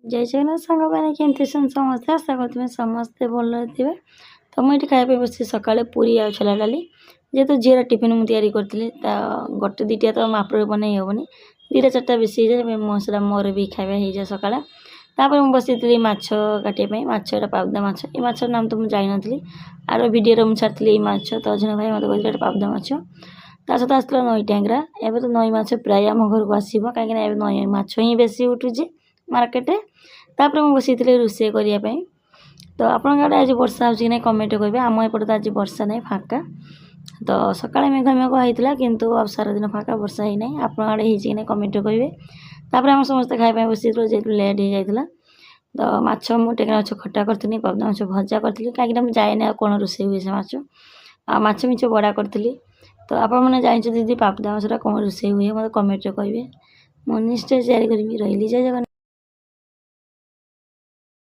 जय जगन्नाथ सांग मैंने केमती समस्ते आशा कर समस्ते भल थे। तो मुझे खाया बस सका पूरी आ छोला डाली जेहेतु झीर टिफिन मुझे करी गोटे दुटा तो मापर बनई हेनी दुटा चार्टा बेसी जाए मसला मोर भी खाଇବା हो सका। तापर मुझे बसी माछ काटापी माछा पावदा माछ ये माछ नाम तो मुझे जानी आर भिडियो मुझे छाड़ी माछ तो अजन भाई मत कहते पावदा माछ ता सहित आसला नई टैंगरा एवं तो नई माछ प्राय आम घर को आसो कहीं नई माछ ही बेसी उठुचे मार्केट। तापर मुझे बसी रोषे करने तो आपन आड़े आज वर्षा हो ना कमेंट करेंगे आम एपटे तो आज वर्षा नहीं फाँका तो सका मेघ मेघ होता किंतु अब सारा दिन फाँका वर्षा ही ना आप आड़े कमेंट करेंगे। तापर आम समस्त खाଇବା बसी जेहतु लेट हो जाता तो माछ मुझे टेंगरा माछ खटा करी पावदा माछ भजा करी कहीं जाए कौन रोषे हुए से माछ मिछ बड़ा करी तो आपने जानते दीदी पावदा माछटा कौन रोषे हुए मतलब कमेंट करेंगे मुझे निश्चय शेयर करी रही जय जगन्नाथ।